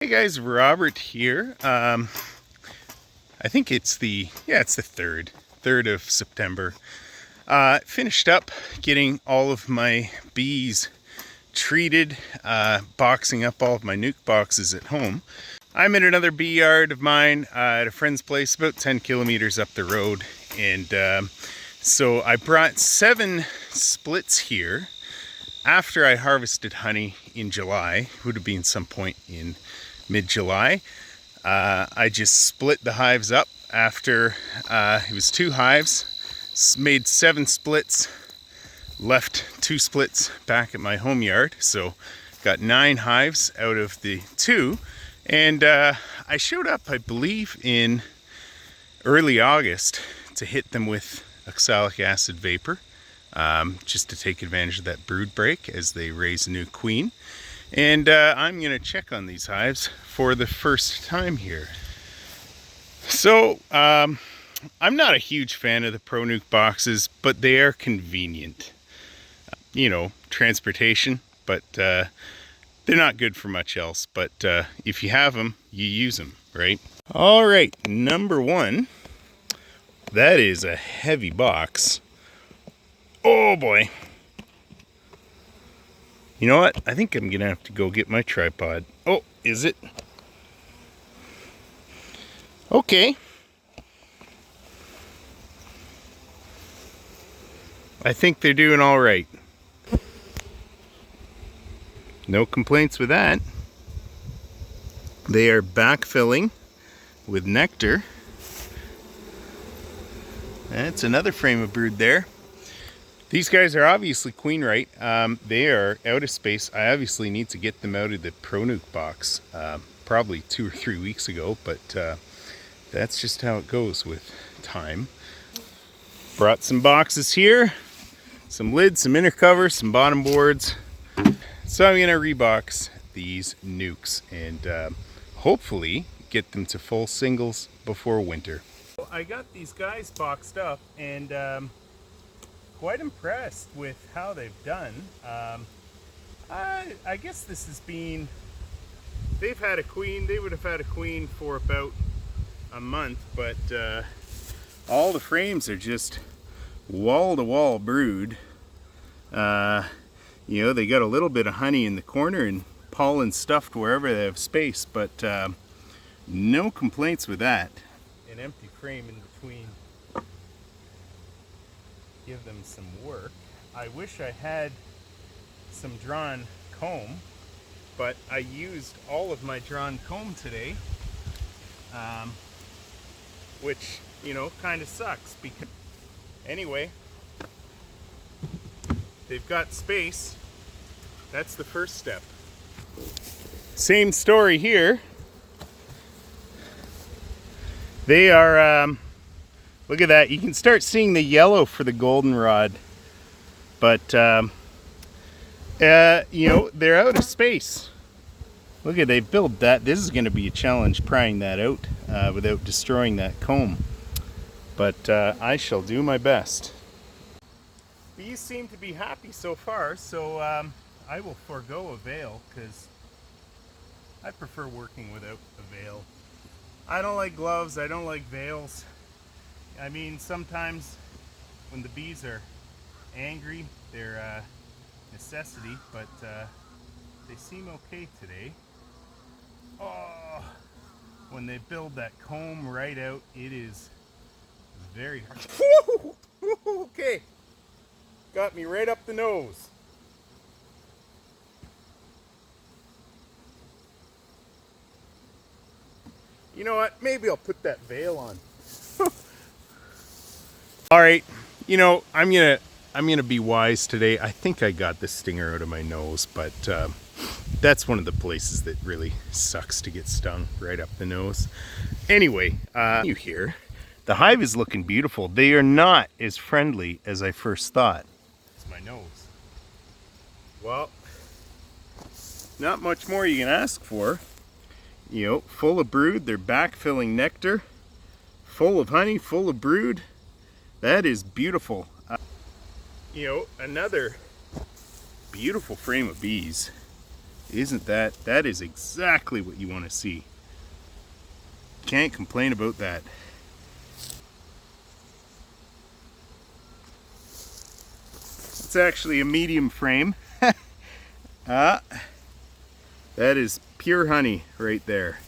Hey guys, Robert here. I think it's the third of September. Finished up getting all of my bees treated, boxing up all of my nuke boxes at home. I'm in another bee yard of mine at a friend's place about 10 kilometers up the road, and so I brought 7 splits here after I harvested honey in July. Would have been some point in mid-July. I just split the hives up after it was 2 hives, made 7 splits, left 2 splits back at my home yard, so got 9 hives out of the 2. And I showed up, I believe, in early August to hit them with oxalic acid vapor, just to take advantage of that brood break as they raise a new queen. And I'm going to check on these hives for the first time here. So I'm not a huge fan of the Pro Nuke boxes, but they are convenient. You know, transportation, but they're not good for much else. But if you have them, you use them, right? All right, number 1. That is a heavy box. Oh boy. You know what? I think I'm gonna have to go get my tripod. Oh, is it? Okay. I think they're doing all right. No complaints with that. They are backfilling with nectar. That's another frame of brood there. These guys are obviously queen right. They are out of space. I obviously need to get them out of the Pro Nuke box probably 2 or 3 weeks ago, but that's just how it goes with time. Brought some boxes here, some lids, some inner covers, some bottom boards. So I'm gonna rebox these nukes and hopefully get them to full singles before winter. I got these guys boxed up and quite impressed with how they've done. I guess this has been, they've had a queen, they would have had a queen for about a month, but all the frames are just wall-to-wall brood. You know, they got a little bit of honey in the corner and pollen stuffed wherever they have space, but no complaints with that. An empty frame in between. Give them some work. I wish I had some drawn comb, but I used all of my drawn comb today, which, you know, kind of sucks because anyway, they've got space. That's the first step. Same story here. They are look at that. You can start seeing the yellow for the goldenrod. But, you know, they're out of space. Look at, they built that. This is going to be a challenge prying that out without destroying that comb. But I shall do my best. Bees seem to be happy so far, so I will forego a veil because I prefer working without a veil. I don't like gloves, I don't like veils. I mean, sometimes when the bees are angry, they're a necessity, but they seem okay today. Oh, when they build that comb right out, it is very hard. Okay, got me right up the nose. You know what? Maybe I'll put that veil on. All right, you know, I'm gonna be wise today. I think I got the stinger out of my nose, but that's one of the places that really sucks to get stung, right up the nose. Anyway, you hear the hive is looking beautiful. They are not as friendly as I first thought. It's my nose. Well, not much more you can ask for. You know, full of brood, they're backfilling nectar, full of honey, full of brood. That is beautiful. You know, another beautiful frame of bees. Isn't that is exactly what you want to see. Can't complain about that. It's actually a medium frame. That is pure honey right there.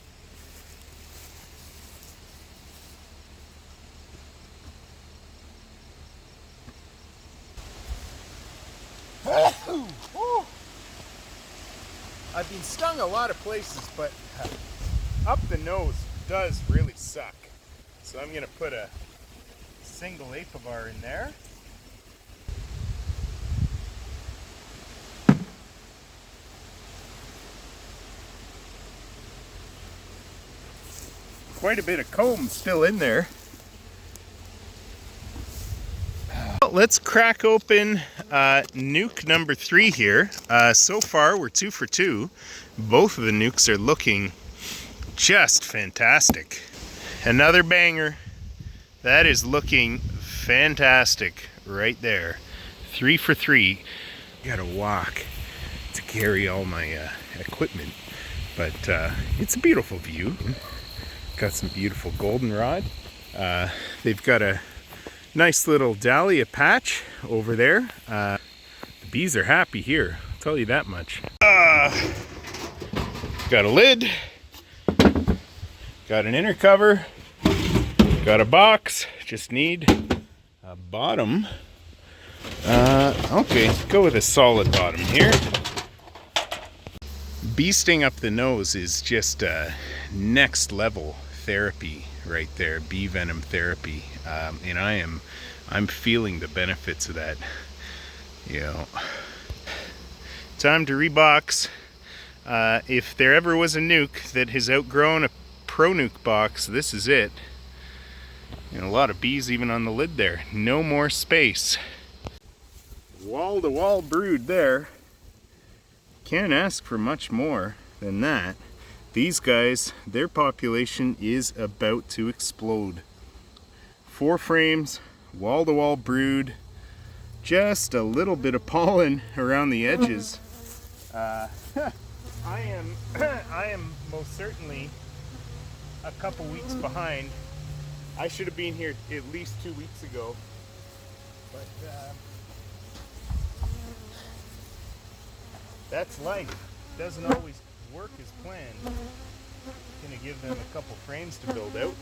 I've been stung a lot of places, but up the nose does really suck. So I'm gonna put a single apivar in there. Quite a bit of comb still in there. Let's crack open nuke number 3 here. So far we're 2 for 2. Both of the nukes are looking just fantastic. Another banger. That is looking fantastic right there. 3 for 3. Gotta walk to carry all my equipment, but it's a beautiful view. Got some beautiful goldenrod. They've got a nice little dahlia patch over there. The bees are happy here, I'll tell you that much. Got a lid, got an inner cover, got a box, just need a bottom. Okay, go with a solid bottom here. Bee sting up the nose is just next level therapy right there, bee venom therapy, and I'm feeling the benefits of that. You know, time to rebox. If there ever was a nuke that has outgrown a pro nuke box, this is it. And a lot of bees even on the lid there. No more space. Wall to wall brood there. Can't ask for much more than that. These guys, their population is about to explode. 4 frames, wall-to-wall brood, just a little bit of pollen around the edges. I am most certainly a couple weeks behind. I should have been here at least 2 weeks ago, but that's life. Doesn't always work as planned. Gonna give them a couple frames to build out.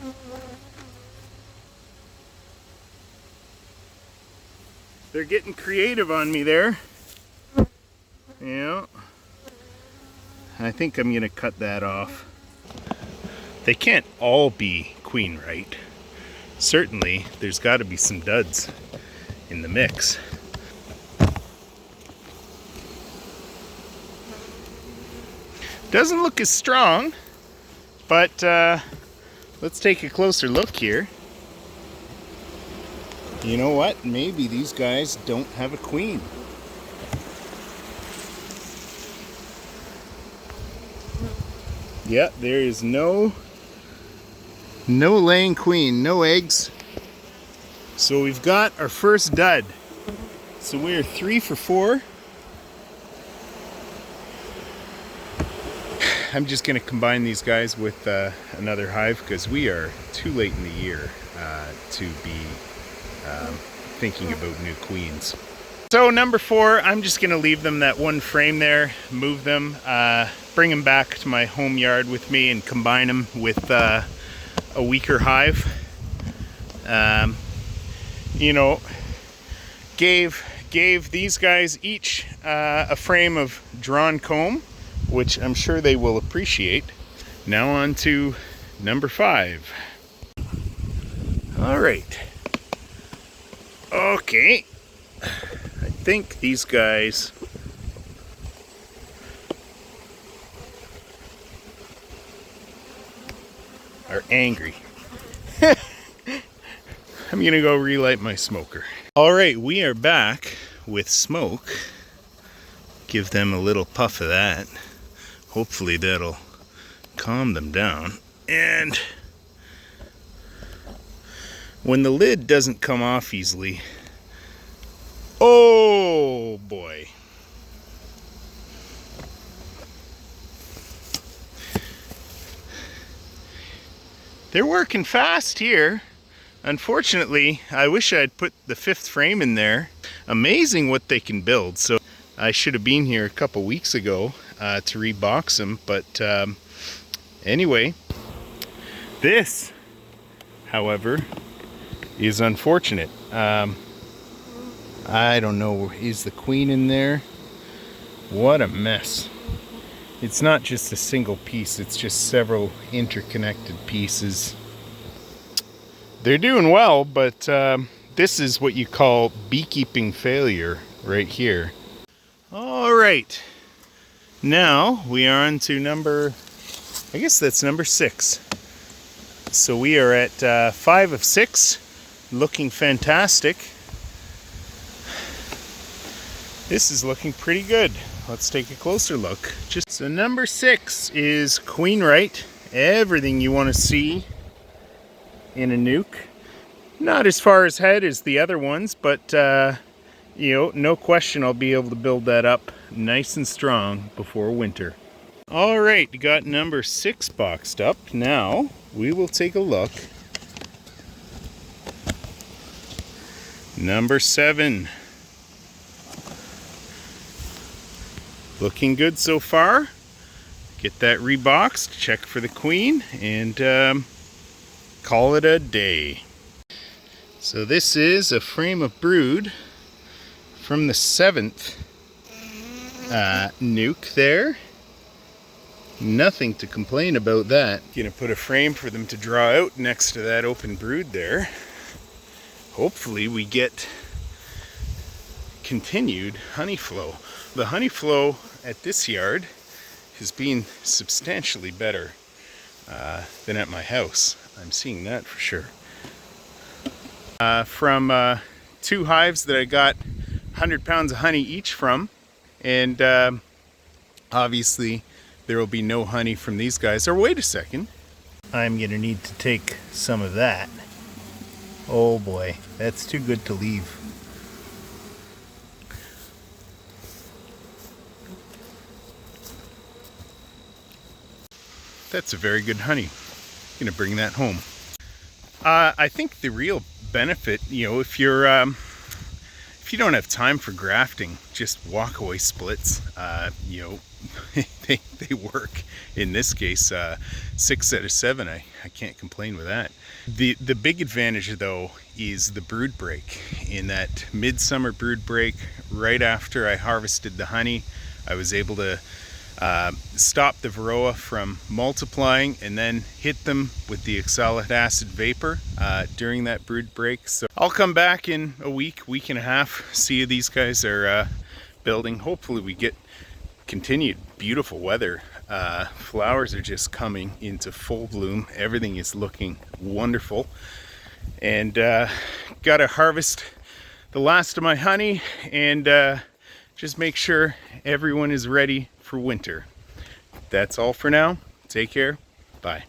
They're getting creative on me there. Yeah. I think I'm gonna cut that off. They can't all be queen right. Certainly, there's got to be some duds in the mix. Doesn't look as strong, but let's take a closer look here. You know what? Maybe these guys don't have a queen. Yeah, there is no laying queen, no eggs. So we've got our first dud. So we're 3 for 4. I'm just going to combine these guys with another hive because we are too late in the year to be thinking about new queens. So number 4, I'm just going to leave them that one frame there, move them, bring them back to my home yard with me and combine them with a weaker hive. You know, gave these guys each a frame of drawn comb, which I'm sure they will appreciate. Now on to number 5. All right. Okay. I think these guys are angry. I'm gonna go relight my smoker. All right, we are back with smoke. Give them a little puff of that. Hopefully that'll calm them down. And when the lid doesn't come off easily, oh boy. They're working fast here. Unfortunately, I wish I'd put the 5th frame in there. Amazing what they can build. So I should have been here a couple weeks ago to rebox them, but anyway, this, however, is unfortunate. I don't know, is the queen in there? What a mess. It's not just a single piece, it's just several interconnected pieces. They're doing well, but this is what you call beekeeping failure right here. All right, now we are on to number, I guess that's number 6. So we are at 5 of 6, looking fantastic. This is looking pretty good. Let's take a closer look. So number 6 is queen right. Everything you want to see in a nuke. Not as far as head as the other ones, but you know, no question I'll be able to build that up nice and strong before winter. All right, got number 6 boxed up. Now we will take a look. Number 7. Looking good so far. Get that reboxed, check for the queen, and call it a day. So this is a frame of brood from the 7th nuke there. Nothing to complain about that. Gonna put a frame for them to draw out next to that open brood there. Hopefully we get continued honey flow. The honey flow at this yard has been substantially better than at my house. I'm seeing that for sure. From 2 hives that I got 100 pounds of honey each from, and obviously there will be no honey from these guys. Or wait a second, I'm gonna need to take some of that. Oh boy, that's too good to leave. That's a very good honey. I'm gonna bring that home. I think the real benefit, you know, if you don't have time for grafting, just walkaway splits, you know, they work. In this case, 6 out of 7. I can't complain with that. The big advantage though is the brood break. In that midsummer brood break, right after I harvested the honey, I was able to stop the varroa from multiplying and then hit them with the oxalic acid vapor during that brood break. So I'll come back in a week and a half, see how these guys are building. Hopefully we get continued beautiful weather. Flowers are just coming into full bloom. Everything is looking wonderful, and gotta harvest the last of my honey and just make sure everyone is ready for winter. That's all for now. Take care. Bye.